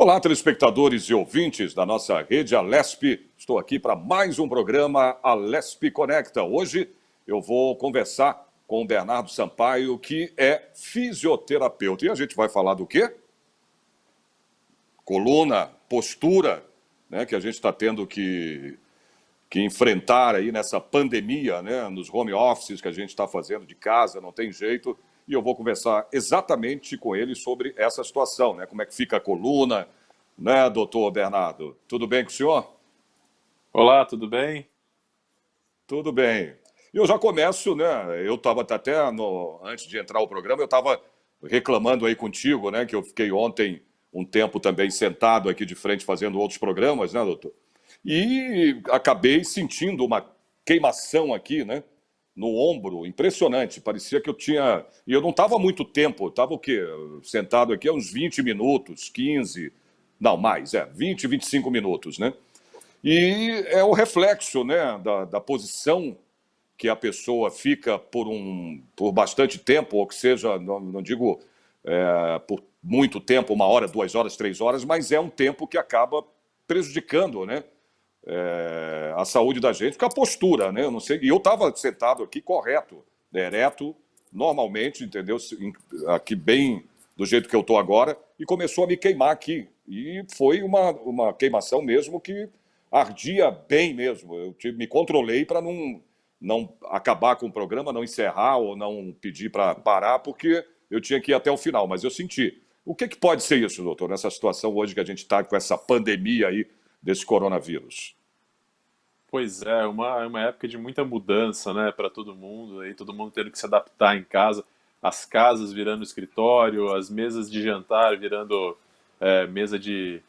Olá, telespectadores e ouvintes da nossa rede Alesp. Estou aqui para mais um programa Alesp Conecta. Hoje eu vou conversar com o Bernardo Sampaio, que é fisioterapeuta. E a gente vai falar do quê? Coluna, postura, né, que a gente está tendo que enfrentar aí nessa pandemia, né, nos home offices que a gente está fazendo de casa, não tem jeito. E eu vou conversar exatamente com ele sobre essa situação, né? Como é que fica a coluna, né, doutor Bernardo? Tudo bem com o senhor? Olá, tudo bem? Tudo bem. E eu já começo, né? Eu estava até antes de entrar o programa, eu estava reclamando aí contigo, né? Que eu fiquei ontem um tempo também sentado aqui de frente fazendo outros programas, né, doutor? E acabei sentindo uma queimação aqui, né? No ombro, impressionante. Parecia que eu tinha. E eu não estava muito tempo, estava o quê? Sentado aqui há uns 20 minutos, 15. Não, mais, 20, 25 minutos, né? E é o reflexo, né, da posição que a pessoa fica por bastante tempo, ou que seja, não digo por muito tempo, 1 hora, 2 horas, 3 horas, mas é um tempo que acaba prejudicando, né, a saúde da gente, com a postura, né? Eu não sei. E eu estava sentado aqui correto, né, ereto, normalmente, entendeu? Aqui bem do jeito que eu estou agora, e começou a me queimar aqui. E foi uma queimação mesmo que ardia bem mesmo. Me controlei para não acabar com o programa, não encerrar ou não pedir para parar, porque eu tinha que ir até o final, mas eu senti. O que pode ser isso, doutor, nessa situação hoje que a gente está com essa pandemia aí desse coronavírus? Pois é, uma época de muita mudança, né, para todo mundo, aí todo mundo tendo que se adaptar em casa, as casas virando escritório, as mesas de jantar virando mesa de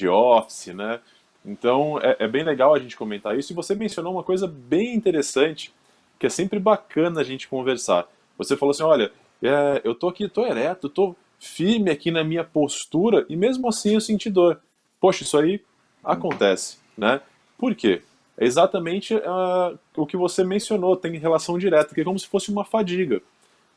office, né? Então é bem legal a gente comentar isso. E você mencionou uma coisa bem interessante, que é sempre bacana a gente conversar. Você falou assim, olha, eu tô aqui, tô ereto, tô firme aqui na minha postura e mesmo assim eu senti dor. Poxa, isso aí acontece, né? Por quê? É exatamente o que você mencionou, tem relação direta, que é como se fosse uma fadiga.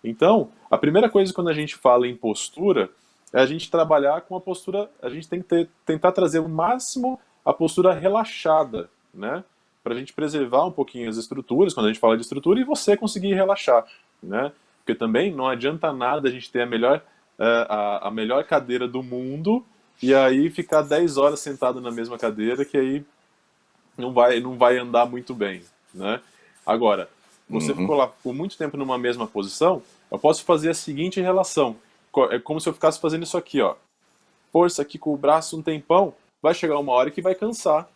Então, a primeira coisa quando a gente fala em postura é a gente trabalhar com a postura, a gente tem que tentar trazer o máximo a postura relaxada, né? Para a gente preservar um pouquinho as estruturas, quando a gente fala de estrutura, e você conseguir relaxar, né? Porque também não adianta nada a gente ter a melhor cadeira do mundo e aí ficar 10 horas sentado na mesma cadeira, que aí não vai andar muito bem, né? Agora, você ficou Uhum. lá por muito tempo numa mesma posição, eu posso fazer a seguinte relação. É como se eu ficasse fazendo isso aqui, ó. Força aqui com o braço um tempão, vai chegar uma hora que vai cansar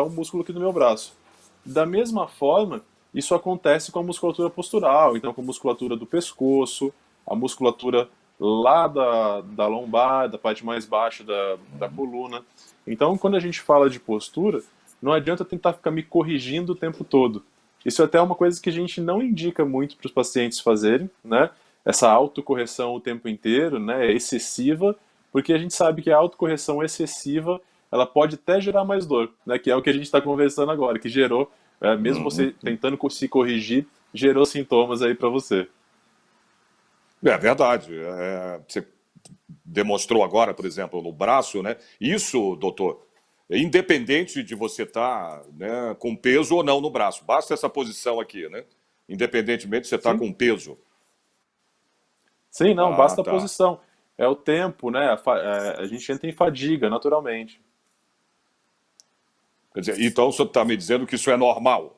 o músculo aqui do meu braço. Da mesma forma, isso acontece com a musculatura postural, então com a musculatura do pescoço, a musculatura lá da lombar, da parte mais baixa da coluna. Então, quando a gente fala de postura, não adianta tentar ficar me corrigindo o tempo todo. Isso até é uma coisa que a gente não indica muito para os pacientes fazerem, né? Essa autocorreção o tempo inteiro, né, é excessiva, porque a gente sabe que a autocorreção excessiva ela pode até gerar mais dor, né, que é o que a gente está conversando agora, que gerou, mesmo você Uhum. tentando se corrigir, gerou sintomas aí para você. É verdade. Você demonstrou agora, por exemplo, no braço, né? Isso, doutor, é independente de você estar, né, com peso ou não no braço. Basta essa posição aqui, né? Independentemente de você estar Sim? com peso. Sim, não, Ah, basta a tá. posição. É o tempo, né? A gente entra em fadiga, naturalmente. Quer dizer, então o senhor está me dizendo que isso é normal?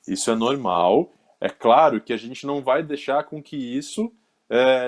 Isso é normal. É claro que a gente não vai deixar com que isso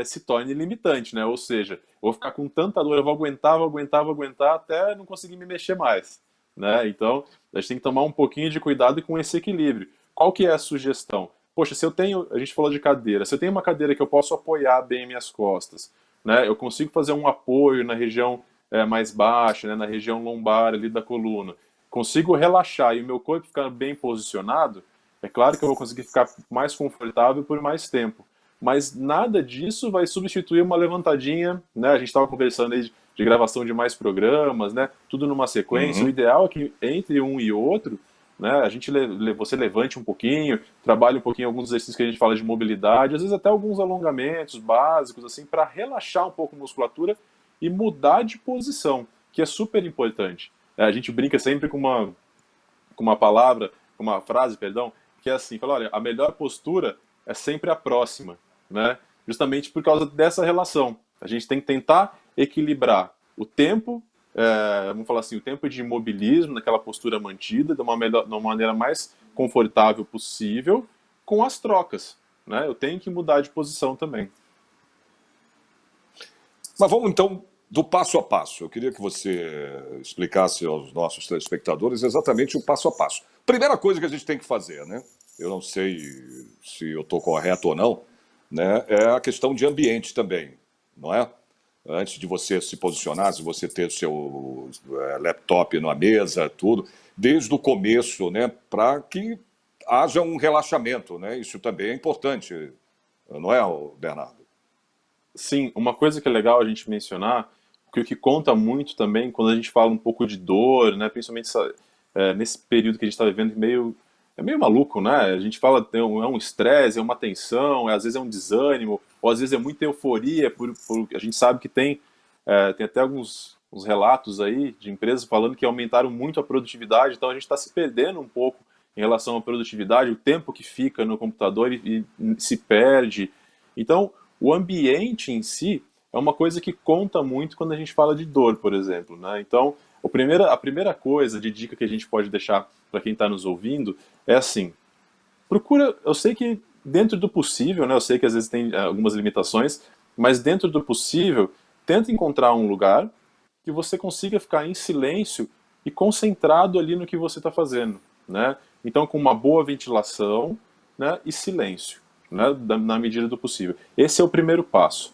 se torne limitante, né? Ou seja, eu vou ficar com tanta dor, eu vou aguentar até não conseguir me mexer mais, né? Então, a gente tem que tomar um pouquinho de cuidado com esse equilíbrio. Qual que é a sugestão? Poxa, se eu tenho, a gente falou de cadeira, se eu tenho uma cadeira que eu posso apoiar bem minhas costas, né? Eu consigo fazer um apoio na região mais baixa, né? Na região lombar ali da coluna. Consigo relaxar e o meu corpo ficar bem posicionado, é claro que eu vou conseguir ficar mais confortável por mais tempo, mas nada disso vai substituir uma levantadinha, né? A gente estava conversando aí de gravação de mais programas, né? Tudo numa sequência. O Uhum. ideal é que entre um e outro, né? A gente você levante um pouquinho, trabalhe um pouquinho alguns exercícios que a gente fala de mobilidade, às vezes até alguns alongamentos básicos assim para relaxar um pouco a musculatura e mudar de posição, que é super importante. A gente brinca sempre com uma palavra, com uma frase, perdão, que é assim, fala, olha, a melhor postura é sempre a próxima, né? Justamente por causa dessa relação. A gente tem que tentar equilibrar o tempo, vamos falar assim, o tempo de imobilismo, naquela postura mantida, de uma maneira mais confortável possível, com as trocas, né? Eu tenho que mudar de posição também. Mas vamos então do passo a passo. Eu queria que você explicasse aos nossos telespectadores exatamente o passo a passo. Primeira coisa que a gente tem que fazer, né? Eu não sei se eu estou correto ou não, né? É a questão de ambiente também, não é? Antes de você se posicionar, se você ter seu laptop na mesa, tudo, desde o começo, né? Para que haja um relaxamento, né? Isso também é importante, não é, Bernardo? Sim, uma coisa que é legal a gente mencionar, que o que conta muito também, quando a gente fala um pouco de dor, né, principalmente nesse período que a gente está vivendo, é meio maluco, né? A gente fala, é um estresse, é uma tensão, às vezes é um desânimo, ou às vezes é muita euforia, a gente sabe que tem até alguns uns relatos aí de empresas falando que aumentaram muito a produtividade, então a gente está se perdendo um pouco em relação à produtividade, o tempo que fica no computador e se perde. Então, o ambiente em si é uma coisa que conta muito quando a gente fala de dor, por exemplo, né? Então, a primeira coisa de dica que a gente pode deixar para quem está nos ouvindo é assim, procura, eu sei que dentro do possível, né? Eu sei que às vezes tem algumas limitações, mas dentro do possível, tenta encontrar um lugar que você consiga ficar em silêncio e concentrado ali no que você está fazendo, né? Então, com uma boa ventilação, né, e silêncio, né, na medida do possível. Esse é o primeiro passo.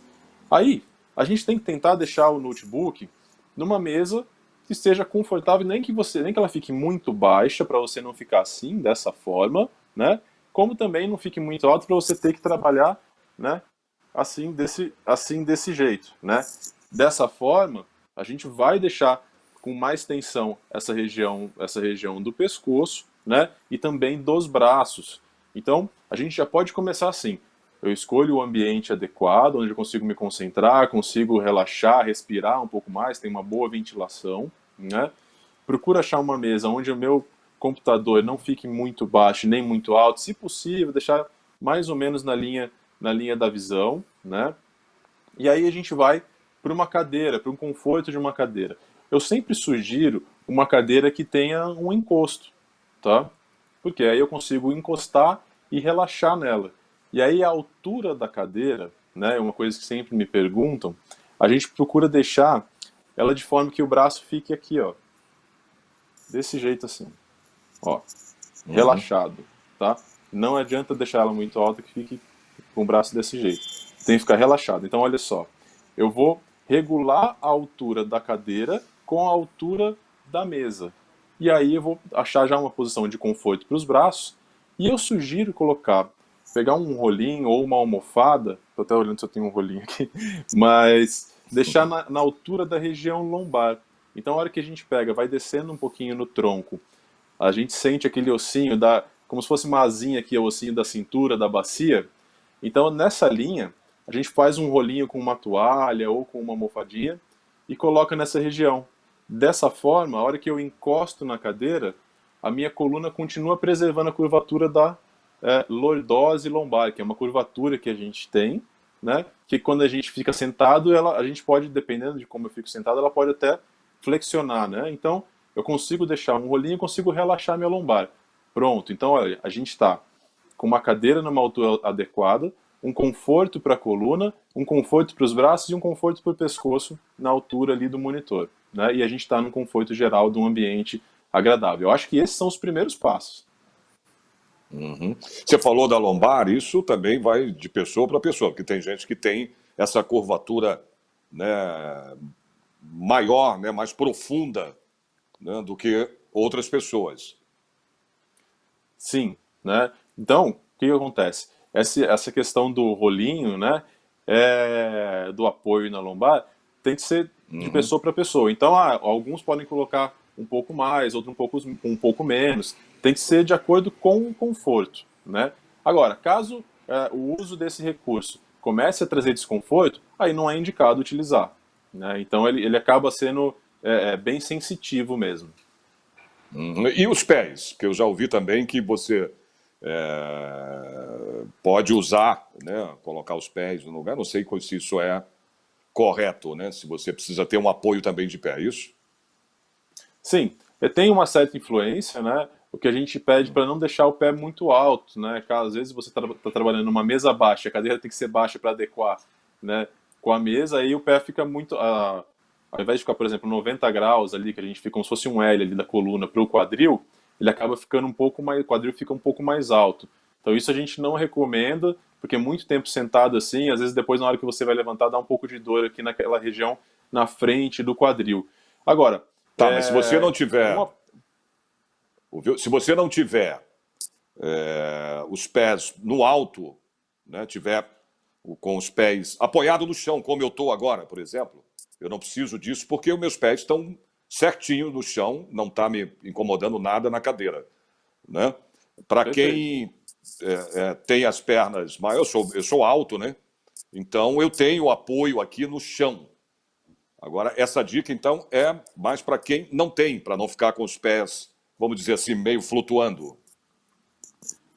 Aí, a gente tem que tentar deixar o notebook numa mesa que esteja confortável, nem que ela fique muito baixa para você não ficar assim, dessa forma, né? Como também não fique muito alto para você ter que trabalhar, né, assim desse jeito, né? Dessa forma, a gente vai deixar com mais tensão essa região do pescoço, né? E também dos braços. Então, a gente já pode começar assim. Eu escolho o ambiente adequado, onde eu consigo me concentrar, consigo relaxar, respirar um pouco mais, tem uma boa ventilação, né? Procuro achar uma mesa onde o meu computador não fique muito baixo nem muito alto, se possível, deixar mais ou menos na linha da visão, né? E aí a gente vai para uma cadeira, para um conforto de uma cadeira. Eu sempre sugiro uma cadeira que tenha um encosto, tá? Porque aí eu consigo encostar e relaxar nela. E aí a altura da cadeira, né, é uma coisa que sempre me perguntam, a gente procura deixar ela de forma que o braço fique aqui, ó. Desse jeito assim, ó. Relaxado, tá? Não adianta deixar ela muito alta que fique com o braço desse jeito. Tem que ficar relaxado. Então, olha só. Eu vou regular a altura da cadeira com a altura da mesa. E aí eu vou achar já uma posição de conforto para os braços. E eu sugiro pegar um rolinho ou uma almofada, estou até olhando se eu tenho um rolinho aqui, mas deixar na altura da região lombar. Então a hora que a gente pega, vai descendo um pouquinho no tronco, a gente sente aquele ossinho, como se fosse uma asinha aqui, o ossinho da cintura, da bacia. Então nessa linha, a gente faz um rolinho com uma toalha ou com uma almofadinha e coloca nessa região. Dessa forma, a hora que eu encosto na cadeira, a minha coluna continua preservando a curvatura da lordose lombar, que é uma curvatura que a gente tem, né? Que quando a gente fica sentado, a gente pode, dependendo de como eu fico sentado, ela pode até flexionar, né? Então, eu consigo deixar um rolinho e consigo relaxar minha lombar. Pronto, então olha, a gente está com uma cadeira numa altura adequada, um conforto para a coluna, um conforto para os braços e um conforto para o pescoço na altura ali do monitor, né? E a gente está num conforto geral de um ambiente agradável. Eu acho que esses são os primeiros passos. Você falou da lombar, isso também vai de pessoa para pessoa, porque tem gente que tem essa curvatura, né, maior, né, mais profunda, né, do que outras pessoas. Sim, né? Então, o que acontece? Essa questão do rolinho, né, do apoio na lombar, tem que ser de pessoa para pessoa. Então, alguns podem colocar um pouco mais, outros um pouco menos. Tem que ser de acordo com o conforto, né? Agora, caso o uso desse recurso comece a trazer desconforto, aí não é indicado utilizar, né? Então ele acaba sendo bem sensitivo mesmo. E os pés, que eu já ouvi também que você pode usar, né, colocar os pés no lugar. Não sei se isso é correto, né? Se você precisa ter um apoio também de pé, é isso? Sim, tem uma certa influência, né? O que a gente pede para não deixar o pé muito alto, né? Às vezes você está trabalhando numa mesa baixa, a cadeira tem que ser baixa para adequar, né? Com a mesa, aí o pé fica muito. Ao invés de ficar, por exemplo, 90 graus ali, que a gente fica como se fosse um L ali da coluna para o quadril, ele acaba ficando um pouco mais. O quadril fica um pouco mais alto. Então isso a gente não recomenda, porque muito tempo sentado assim, às vezes depois na hora que você vai levantar dá um pouco de dor aqui naquela região na frente do quadril. Agora, Tá, mas se você não uma. tiver, se você não tiver os pés no alto, né, tiver com os pés apoiados no chão, como eu estou agora, por exemplo, eu não preciso disso porque os meus pés estão certinho no chão, não está me incomodando nada na cadeira, né? Para Perfeito. quem tem as pernas maiores, eu sou alto, né? Então eu tenho apoio aqui no chão. Agora, essa dica, então, é mais para quem não tem, para não ficar com os pés, vamos dizer assim, meio flutuando.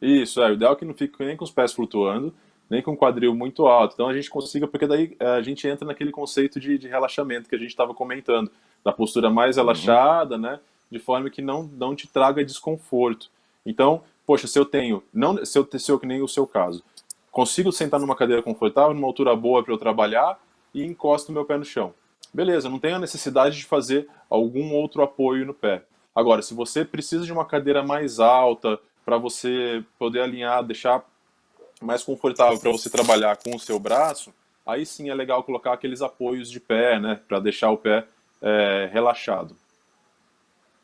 Isso, o ideal é que não fique nem com os pés flutuando, nem com o quadril muito alto. Então a gente consiga, porque daí a gente entra naquele conceito de relaxamento que a gente estava comentando, da postura mais Uhum. relaxada, né? De forma que não te traga desconforto. Então, poxa, se eu tenho, não, se eu que nem o seu caso, consigo sentar numa cadeira confortável, numa altura boa para eu trabalhar e encosto meu pé no chão. Beleza, não tenho a necessidade de fazer algum outro apoio no pé. Agora, se você precisa de uma cadeira mais alta para você poder alinhar, deixar mais confortável para você trabalhar com o seu braço, aí sim é legal colocar aqueles apoios de pé, né, para deixar o pé relaxado,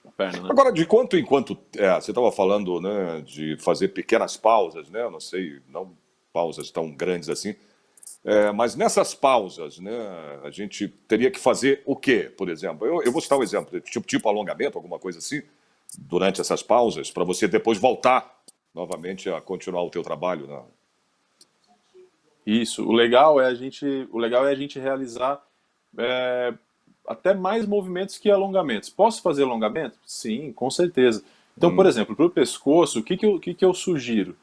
a perna, né? Agora, de quanto em quanto, você estava falando, né, de fazer pequenas pausas, né? Eu não sei, não pausas tão grandes assim. Mas nessas pausas, né, a gente teria que fazer o quê, por exemplo? Eu vou citar um exemplo, tipo alongamento, alguma coisa assim, durante essas pausas, para você depois voltar novamente a continuar o teu trabalho. Né? Isso. O legal é a gente realizar é, até mais movimentos que alongamentos. Posso fazer alongamento? Sim, com certeza. Então, por exemplo, para o pescoço, o que que eu sugiro?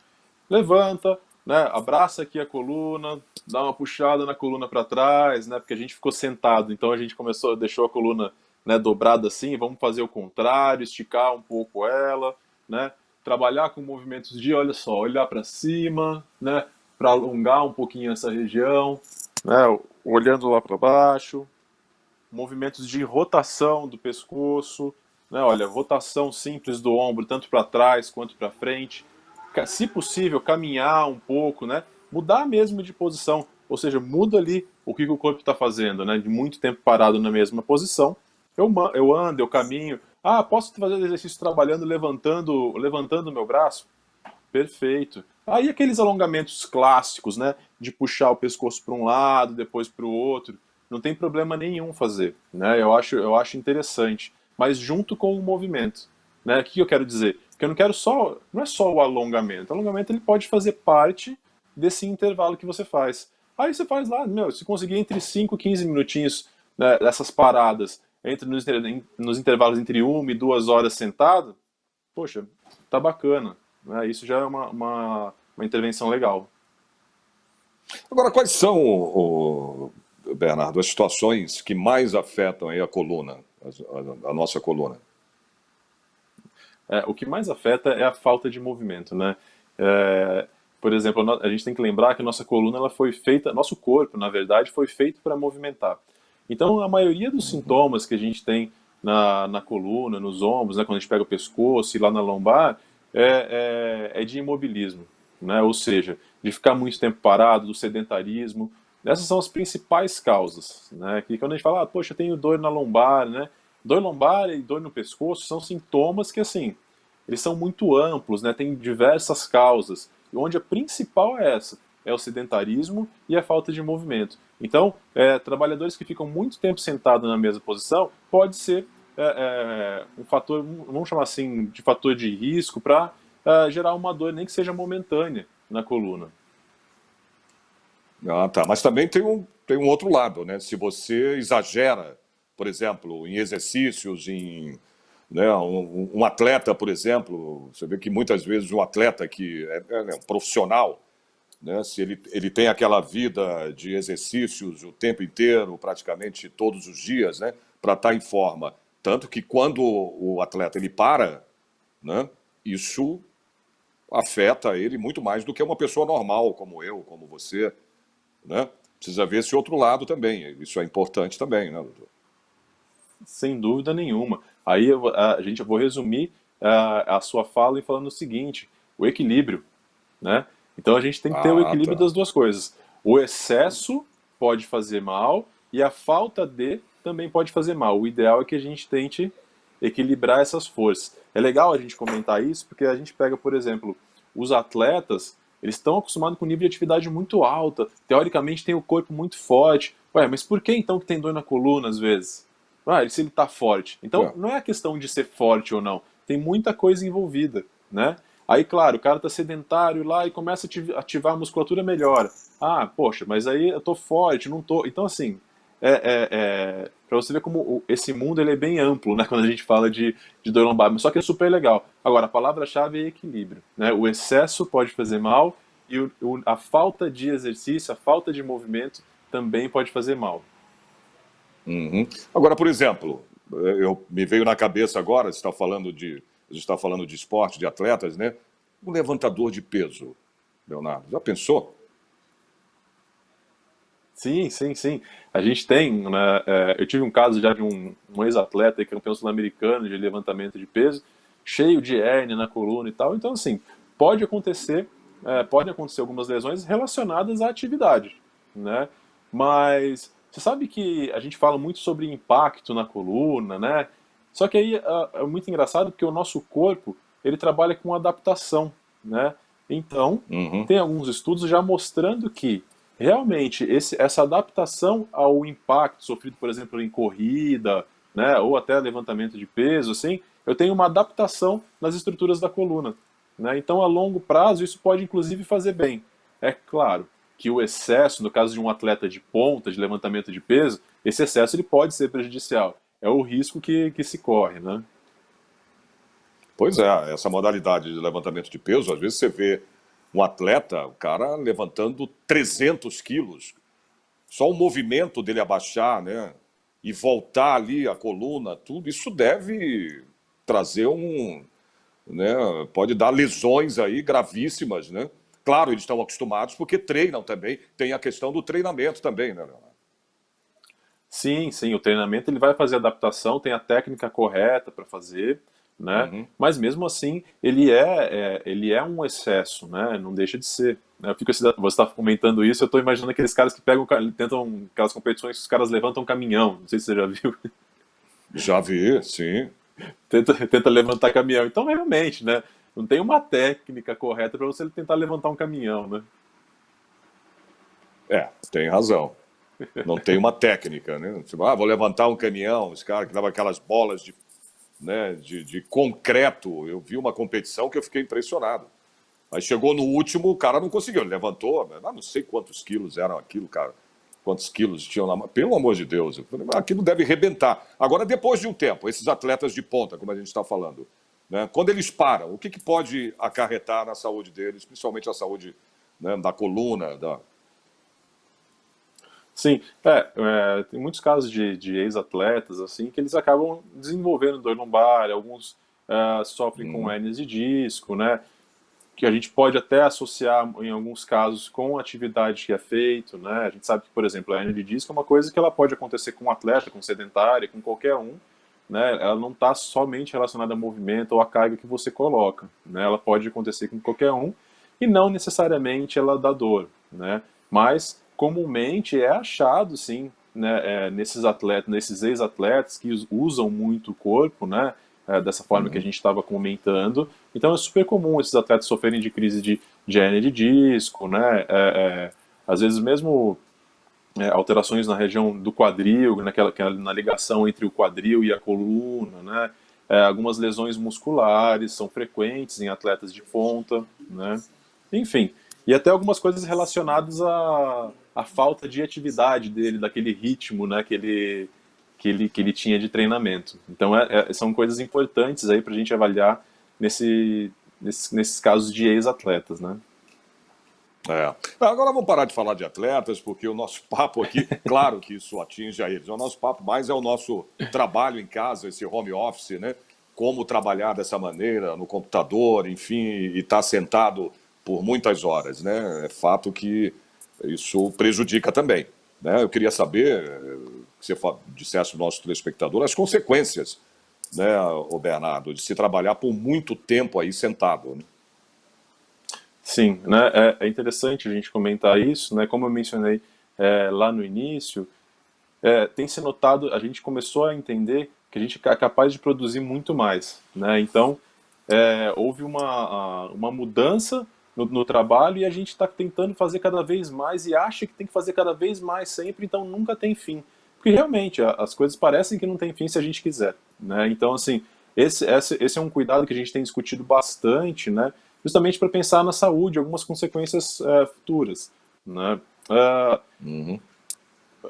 Levanta, né, abraça aqui a coluna, dá uma puxada na coluna para trás, né, porque a gente ficou sentado, então a gente deixou a coluna, né, dobrada assim, vamos fazer o contrário, esticar um pouco ela, né, trabalhar com movimentos de, olha só, olhar para cima, né, para alongar um pouquinho essa região, né, olhando lá para baixo, movimentos de rotação do pescoço, né? Olha, rotação simples do ombro, tanto para trás quanto para frente. Se possível, caminhar um pouco, né? Mudar mesmo de posição, ou seja, muda ali o que o corpo está fazendo, né? De muito tempo parado na mesma posição. Eu ando, eu caminho. Ah, posso fazer exercício trabalhando, levantando o meu braço? Perfeito. Aí aqueles alongamentos clássicos, né? De puxar o pescoço para um lado, depois para o outro, não tem problema nenhum fazer, né? Eu acho interessante, mas junto com o movimento, né? O que eu quero dizer? Que eu não quero só, não é só o alongamento. O alongamento ele pode fazer parte desse intervalo que você faz. Aí você faz lá, meu, se conseguir entre 5 e 15 minutinhos, né, dessas paradas, nos intervalos entre 1 e 2 horas sentado, poxa, tá bacana, né? Isso já é uma intervenção legal. Agora, quais são, Bernardo, as situações que mais afetam aí a coluna, a nossa coluna? O que mais afeta é a falta de movimento, né? É, por exemplo, a gente tem que lembrar que a nossa coluna ela foi feita, nosso corpo, na verdade, foi feito para movimentar. Então, a maioria dos sintomas que a gente tem na coluna, nos ombros, né, quando a gente pega o pescoço e lá na lombar, é de imobilismo, né? Ou seja, de ficar muito tempo parado, do sedentarismo. Essas são as principais causas, né? Que quando a gente fala, poxa, eu tenho dor na lombar, né? Dor lombar e dor no pescoço são sintomas que, assim, eles são muito amplos, né? Tem diversas causas, e onde a principal é essa, é o sedentarismo e a falta de movimento. Então, trabalhadores que ficam muito tempo sentados na mesma posição, pode ser um fator, vamos chamar assim, de fator de risco para gerar uma dor, nem que seja momentânea, na coluna. Ah, tá. Mas também tem tem um outro lado, né? Se você exagera, por exemplo, em exercícios, né, um atleta, por exemplo, você vê que muitas vezes um atleta que né, um profissional, né, se ele tem aquela vida de exercícios o tempo inteiro, praticamente todos os dias, né, para estar em forma, tanto que quando o atleta ele para, né, isso afeta ele muito mais do que uma pessoa normal, como eu, como você, né? Precisa ver esse outro lado também. Isso é importante também, né, doutor? Sem dúvida nenhuma. Aí eu vou resumir a sua fala e falando o seguinte: o equilíbrio, né? Então a gente tem que ter o Ah, equilíbrio tá. das duas coisas. O excesso pode fazer mal e a falta de também pode fazer mal. O ideal é que a gente tente equilibrar essas forças. É legal a gente comentar isso porque a gente pega, por exemplo, os atletas, eles estão acostumados com um nível de atividade muito alta, teoricamente tem o corpo muito forte. Ué, mas por que então que tem dor na coluna às vezes? Ah, se ele está forte. Então, É. não é a questão de ser forte ou não. Tem muita coisa envolvida, né? Aí, claro, o cara tá sedentário lá e começa a ativar a musculatura, melhora. Ah, poxa, mas aí eu tô forte, não tô. Então, assim, para você ver como esse mundo ele é bem amplo, né? Quando a gente fala de dor lombar, mas só que é super legal. Agora, a palavra-chave é equilíbrio, né? O excesso pode fazer mal e a falta de exercício, a falta de movimento também pode fazer mal. Uhum. Agora, por exemplo, me veio na cabeça agora, a gente está falando de esporte, de atletas, né? Um levantador de peso, Leonardo. Já pensou? Sim, sim, sim. A gente tem, né, eu tive um caso já de um ex-atleta que é campeão sul-americano de levantamento de peso, cheio de hérnia na coluna e tal. Então, assim, pode acontecer algumas lesões relacionadas à atividade, né? Mas você sabe que a gente fala muito sobre impacto na coluna, né? Só que aí é muito engraçado porque o nosso corpo, ele trabalha com adaptação, né? Então, Uhum. tem alguns estudos já mostrando que realmente essa adaptação ao impacto sofrido, por exemplo, em corrida, né, ou até levantamento de peso, assim, eu tenho uma adaptação nas estruturas da coluna, né? Então, a longo prazo, isso pode inclusive fazer bem. É claro que o excesso, no caso de um atleta de ponta, de levantamento de peso, esse excesso ele pode ser prejudicial. É o risco que se corre, né? Pois é, essa modalidade de levantamento de peso, às vezes você vê um atleta, o cara levantando 300 quilos, só o movimento dele abaixar, né? E voltar ali a coluna, tudo, isso deve trazer né? Pode dar lesões aí gravíssimas, né? Claro, eles estão acostumados porque treinam também. Tem a questão do treinamento também, né, Leonardo? Sim, sim, o treinamento ele vai fazer adaptação, tem a técnica correta para fazer, né? Uhum. Mas mesmo assim, ele é um excesso, né? Não deixa de ser. Né? Você está comentando isso, eu estou imaginando aqueles caras que pegam, tentam aquelas competições que os caras levantam um caminhão. Não sei se você já viu. Já vi, sim. Tenta levantar caminhão. Então, realmente, né? Não tem uma técnica correta para você tentar levantar um caminhão, né? É, tem razão. Não tem uma técnica, né? Tipo, vou levantar um caminhão, os caras que davam aquelas bolas né, de concreto. Eu vi uma competição que eu fiquei impressionado. Aí chegou no último, o cara não conseguiu. Ele levantou, não sei quantos quilos eram aquilo, cara. Quantos quilos tinham lá. Pelo amor de Deus. Eu falei, aquilo deve rebentar. Agora, depois de um tempo, esses atletas de ponta, como a gente está falando, né, quando eles param, o que pode acarretar na saúde deles, principalmente a saúde, né, da coluna, Sim, tem muitos casos de ex-atletas assim que eles acabam desenvolvendo dor lombar, alguns sofrem com Uhum. hérnias de disco, né? Que a gente pode até associar em alguns casos com a atividade que é feito, né? A gente sabe que, por exemplo, a hérnia de disco é uma coisa que ela pode acontecer com um atleta, com um sedentário, com qualquer um, né? Ela não está somente relacionada ao movimento ou à carga que você coloca, né? Ela pode acontecer com qualquer um e não necessariamente ela dá dor, né? Mas comumente é achado, sim, né? Nesses atletas, nesses ex-atletas que usam muito o corpo, né? Dessa forma que a Uhum. gente estava comentando. Então é super comum esses atletas sofrerem de crise de hérnia de disco, né? Às vezes mesmo alterações na região do quadril, na ligação entre o quadril e a coluna, né? Algumas lesões musculares são frequentes em atletas de ponta, né? Enfim, E até algumas coisas relacionadas à falta de atividade dele, daquele ritmo, né, que ele tinha de treinamento. Então, são coisas importantes aí para a gente avaliar nesses casos de ex-atletas, né? É. Agora vamos parar de falar de atletas, porque o nosso papo aqui, claro que isso atinge a eles. O nosso papo mais é o nosso trabalho em casa, esse home office, né? Como trabalhar dessa maneira no computador, enfim, e estar sentado por muitas horas, né? É fato que isso prejudica também, né? Eu queria saber, que você dissesse ao nosso telespectador, as consequências, né, o Bernardo, de se trabalhar por muito tempo aí sentado, né? Sim, né? É interessante a gente comentar isso, né? Como eu mencionei lá no início, tem se notado, a gente começou a entender que a gente é capaz de produzir muito mais, né? Então, houve uma mudança no trabalho e a gente está tentando fazer cada vez mais e acha que tem que fazer cada vez mais sempre, então nunca tem fim. Porque realmente as coisas parecem que não tem fim se a gente quiser, né? Então, assim, esse é um cuidado que a gente tem discutido bastante, né? Justamente para pensar na saúde, algumas consequências futuras, né? Ah, Uhum.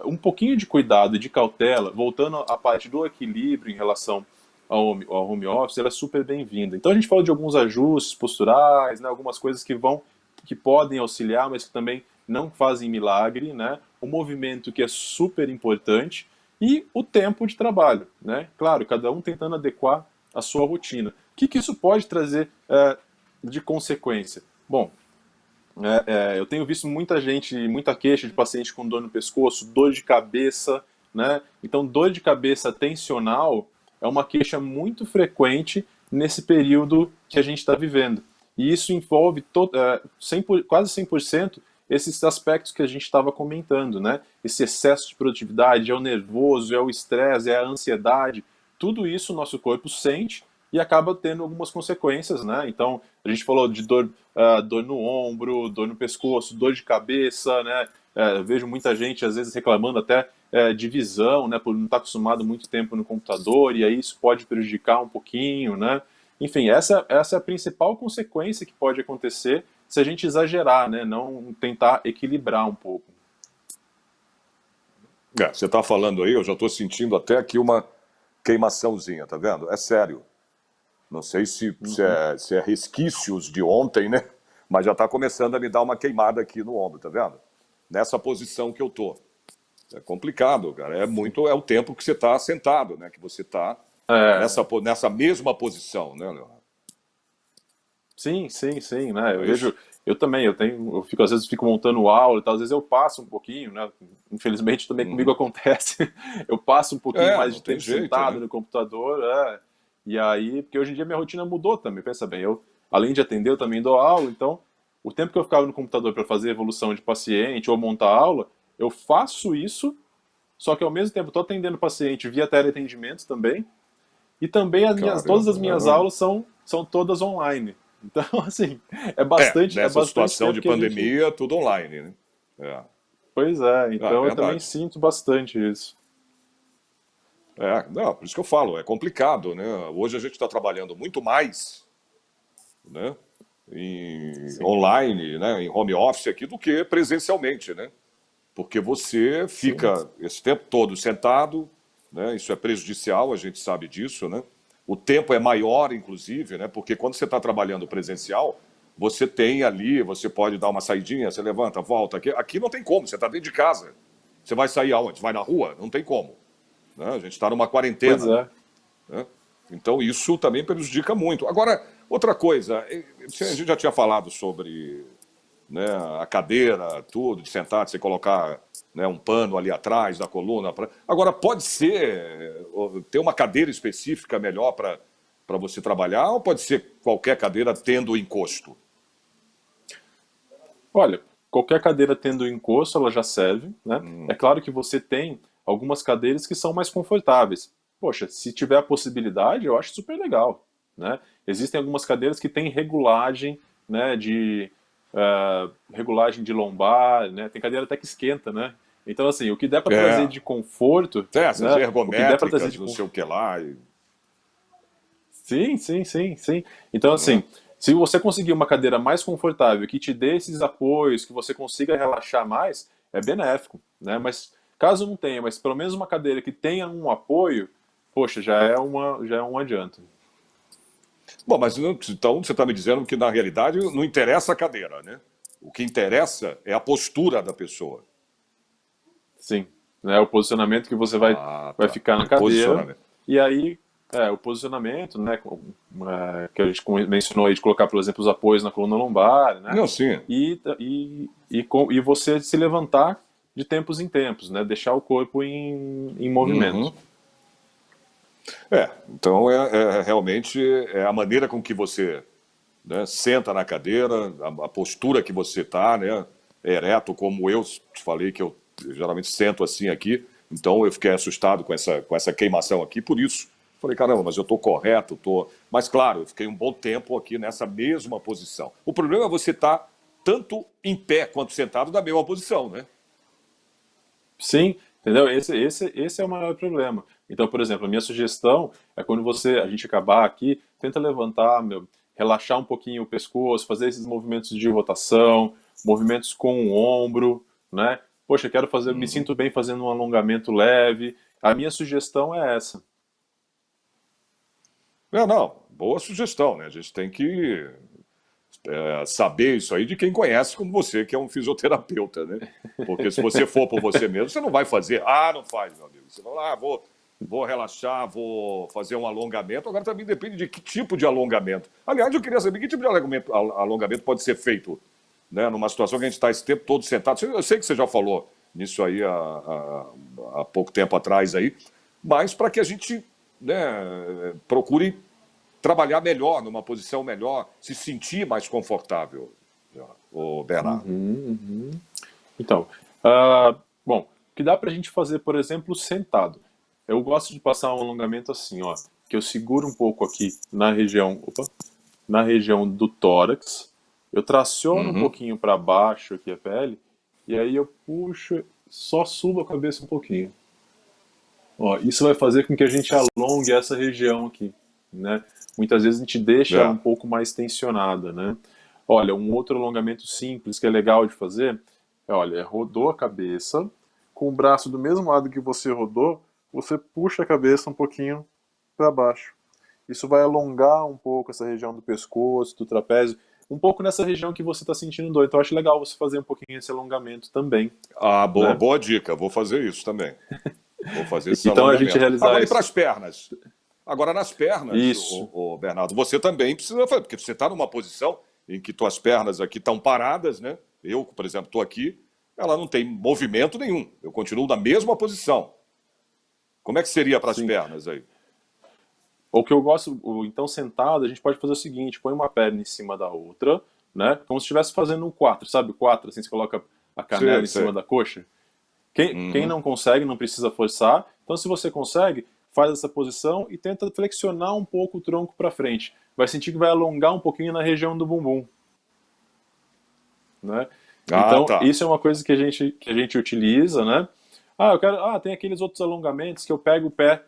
um pouquinho de cuidado e de cautela, voltando à parte do equilíbrio em relação ao home office, ela é super bem-vinda. Então a gente fala de alguns ajustes posturais, né, algumas coisas que podem auxiliar, mas que também não fazem milagre, né? O movimento que é super importante e o tempo de trabalho, né? Claro, cada um tentando adequar a sua rotina. O que isso pode trazer de consequência? Bom, eu tenho visto muita gente, muita queixa de paciente com dor no pescoço, dor de cabeça, né? Então, dor de cabeça tensional é uma queixa muito frequente nesse período que a gente está vivendo. E isso envolve quase 100% esses aspectos que a gente estava comentando, né? Esse excesso de produtividade, é o nervoso, é o estresse, é a ansiedade. Tudo isso o nosso corpo sente e acaba tendo algumas consequências, né? Então, a gente falou de dor no ombro, dor no pescoço, dor de cabeça, né? Eu vejo muita gente, às vezes, reclamando até de visão, né? Por não estar acostumado muito tempo no computador, e aí isso pode prejudicar um pouquinho, né? Enfim, essa é a principal consequência que pode acontecer se a gente exagerar, né? Não tentar equilibrar um pouco. Você está falando aí, eu já estou sentindo até aqui uma queimaçãozinha, tá vendo? É sério. Não sei se é resquícios de ontem, né? Mas já está começando a me dar uma queimada aqui no ombro, tá vendo? Nessa posição que eu tô. É complicado, cara. É o tempo que você está sentado, né? Que você está É, nessa mesma posição, né, Leonardo? sim, sim, sim, né? Não Eu é isso? vejo, às vezes fico montando aula e tal, às vezes eu passo um pouquinho, né? Infelizmente também comigo Uhum. acontece. Eu passo um pouquinho mais Não de tem tempo jeito, sentado né? no computador, e aí, porque hoje em dia minha rotina mudou também, pensa bem, eu além de atender, eu também dou aula, então o tempo que eu ficava no computador para fazer evolução de paciente ou montar aula, eu faço isso, só que ao mesmo tempo estou atendendo paciente via teleatendimento também, e também todas as Caramba. minhas aulas são todas online. Então, assim, é Nessa bastante situação de tempo que a gente. pandemia, tudo online, né? É. Pois é, É então eu também verdade. sinto bastante isso. Não, por isso que eu falo, é complicado, né? Hoje a gente está trabalhando muito mais, né? Sim, Online, né? Em home office aqui do que presencialmente, né? Porque você sim, fica esse tempo todo sentado, né? Isso é prejudicial, a gente sabe disso, né? O tempo é maior, inclusive, né? Porque quando você está trabalhando presencial, você tem ali, você pode dar uma saidinha, você levanta, volta. Aqui não tem como, você está dentro de casa. Você vai sair aonde? Vai na rua? Não tem como, né? A gente está numa pois quarentena, é. né? Então isso também prejudica muito. Agora, outra coisa, a gente já tinha falado sobre, né, a cadeira, tudo, de sentar, de você colocar, né, um pano ali atrás da coluna. Agora, pode ser ter uma cadeira específica melhor para você trabalhar ou pode ser qualquer cadeira tendo encosto? Olha, qualquer cadeira tendo encosto, ela já serve, né? É Hum, claro que você tem algumas cadeiras que são mais confortáveis. Poxa, se tiver a possibilidade, eu acho super legal, né? Existem algumas cadeiras que têm regulagem, né, regulagem de lombar, né? Tem cadeira até que esquenta, né? Então, assim, o que der para trazer é, de conforto, essas né? O que der para trazer ergométricas, de não conforto. sei o que lá. Sim, sim, sim, sim. Então, Né? assim, Se você conseguir uma cadeira mais confortável, que te dê esses apoios, que você consiga relaxar mais, é benéfico, né? Mas caso não tenha, mas pelo menos uma cadeira que tenha um apoio, poxa, já é um adianto. Bom, mas então você está me dizendo que na realidade não interessa a cadeira, né? O que interessa é a postura da pessoa. Sim, né? O posicionamento que você vai Tá. ficar na cadeira, Posicionamento. e aí o posicionamento, né, que a gente mencionou aí de colocar, por exemplo, os apoios na coluna lombar, né? Não, sim. E você se levantar de tempos em tempos, né? Deixar o corpo em movimento. Uhum. Então realmente é a maneira com que você, né, senta na cadeira, a postura que você está, né, ereto, como eu te falei que eu geralmente sento assim aqui, então eu fiquei assustado com essa queimação aqui, por isso. Falei, caramba, mas eu estou correto, Mas claro, eu fiquei um bom tempo aqui nessa mesma posição. O problema é você estar tanto em pé quanto sentado na mesma posição, né? Sim, entendeu? Esse é o maior problema. Então, por exemplo, a minha sugestão é quando a gente acabar aqui, tenta levantar, relaxar um pouquinho o pescoço, fazer esses movimentos de rotação, movimentos com o ombro, né? Poxa, me sinto bem fazendo um alongamento leve. A minha sugestão é essa. Não, boa sugestão, né? A gente tem que saber isso aí de quem conhece como você, que é um fisioterapeuta, né? Porque se você for por você mesmo, você não vai fazer. Não faz, meu amigo. Você vai lá, vou relaxar, vou fazer um alongamento. Agora também depende de que tipo de alongamento. Aliás, eu queria saber que tipo de alongamento pode ser feito, né? Numa situação que a gente está esse tempo todo sentado. Eu sei que você já falou nisso aí há pouco tempo atrás aí, mas para que a gente, né, procure trabalhar melhor, numa posição melhor, se sentir mais confortável, o Bernardo. Então, bom, o que dá pra gente fazer, por exemplo, sentado? Eu gosto de passar um alongamento assim, ó, que eu seguro um pouco aqui na região do tórax, eu traciono um pouquinho para baixo aqui a pele, e aí eu puxo, só subo a cabeça um pouquinho. Ó, isso vai fazer com que a gente alongue essa região aqui, né? Muitas vezes a gente deixa ela um pouco mais tensionada, né? Olha, um outro alongamento simples que é legal de fazer rodou a cabeça, com o braço do mesmo lado que você rodou, você puxa a cabeça um pouquinho para baixo. Isso vai alongar um pouco essa região do pescoço, do trapézio, um pouco nessa região que você está sentindo dor. Então eu acho legal você fazer um pouquinho esse alongamento também. Né? Boa dica, vou fazer isso também. Vou fazer esse então alongamento. A gente realizar Agora, isso. e para as pernas? Agora, nas pernas, Bernardo, você também precisa fazer, porque você está numa posição em que tuas pernas aqui estão paradas, né? Eu, por exemplo, estou aqui, ela não tem movimento nenhum. Eu continuo na mesma posição. Como é que seria para as pernas aí? O que eu gosto, então sentado, a gente pode fazer o seguinte, põe uma perna em cima da outra, né? Como se estivesse fazendo um 4, sabe o 4? Assim, você coloca a canela em cima da coxa. Quem não consegue, não precisa forçar. Então, se você consegue, faz essa posição e tenta flexionar um pouco o tronco para frente. Vai sentir que vai alongar um pouquinho na região do bumbum. Né? Então, isso é uma coisa que a gente utiliza, né? Tem aqueles outros alongamentos que eu pego o pé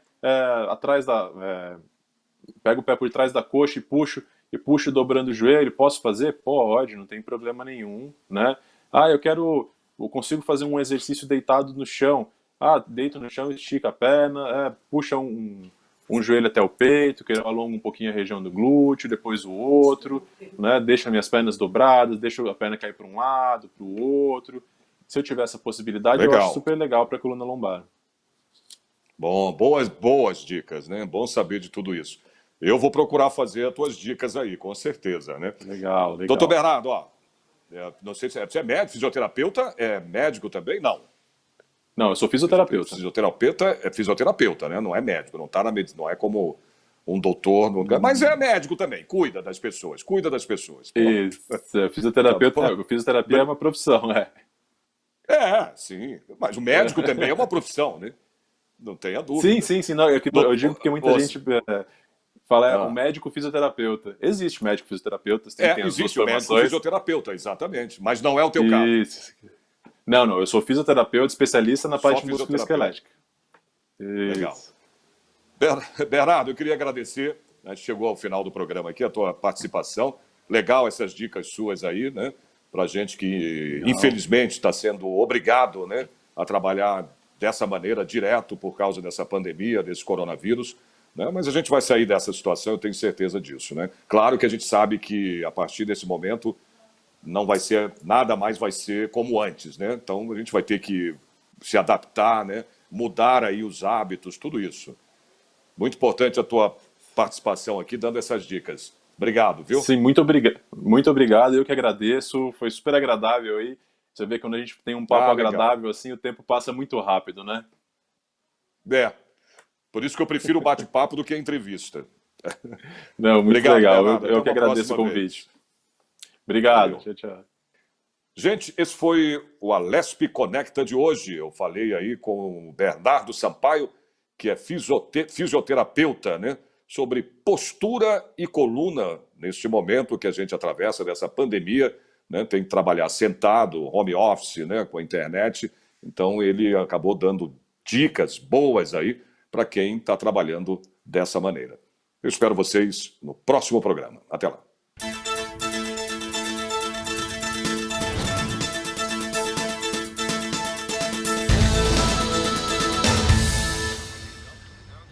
pego o pé por trás da coxa e puxo dobrando o joelho. Posso fazer? Pode, não tem problema nenhum, né? Eu consigo fazer um exercício deitado no chão. Deito no chão, estica a perna, puxa um joelho até o peito, que eu alongo um pouquinho a região do glúteo, depois o outro, né? Deixo minhas pernas dobradas, deixo a perna cair para um lado, para o outro. Se eu tiver essa possibilidade, eu acho super legal para a coluna lombar. Bom, boas dicas, né? Bom saber de tudo isso. Eu vou procurar fazer as tuas dicas aí, com certeza, né? Legal. Doutor Bernardo, não sei se você é médico, fisioterapeuta, é médico também? Não, eu sou fisioterapeuta. Fisioterapeuta é fisioterapeuta, né? Não é médico, não está na medicina, não é como um doutor, mas é médico também, cuida das pessoas. Isso, fisioterapia é uma profissão, sim, mas o médico também é uma profissão, né? Não tenha dúvida. Sim, não, eu digo porque muita gente fala o médico fisioterapeuta. Existe médico fisioterapeuta, existe o médico fisioterapeuta, exatamente, mas não é o teu caso. Não, eu sou fisioterapeuta, especialista na parte musculoesquelética. Legal. Bernardo, eu queria agradecer, a gente chegou ao final do programa aqui, a tua participação. legal essas dicas suas aí, né? Para gente que, infelizmente, está sendo obrigado, né, a trabalhar dessa maneira, direto, por causa dessa pandemia, desse coronavírus, né? Mas a gente vai sair dessa situação, eu tenho certeza disso, né? Claro que a gente sabe que, a partir desse momento, não vai ser, nada mais vai ser como antes, né? Então, a gente vai ter que se adaptar, né? Mudar aí os hábitos, tudo isso. Muito importante a tua participação aqui, dando essas dicas. Obrigado, viu? Sim, muito obrigado, eu que agradeço, foi super agradável aí. Você vê que quando a gente tem um papo Ah, legal. agradável assim, o tempo passa muito rápido, né? É, por isso que eu prefiro o bate-papo do que a entrevista. Não, muito Obrigado, legal, Bernardo. Até eu que uma agradeço o próxima convite. vez. Obrigado, Valeu. tchau, tchau. Gente, esse foi o Alesp Conecta de hoje. Eu falei aí com o Bernardo Sampaio, que é fisioterapeuta, né? Sobre postura e coluna neste momento que a gente atravessa dessa pandemia, né? Tem que trabalhar sentado, home office, né? Com a internet. Então ele acabou dando dicas boas aí para quem está trabalhando dessa maneira. Eu espero vocês no próximo programa. Até lá.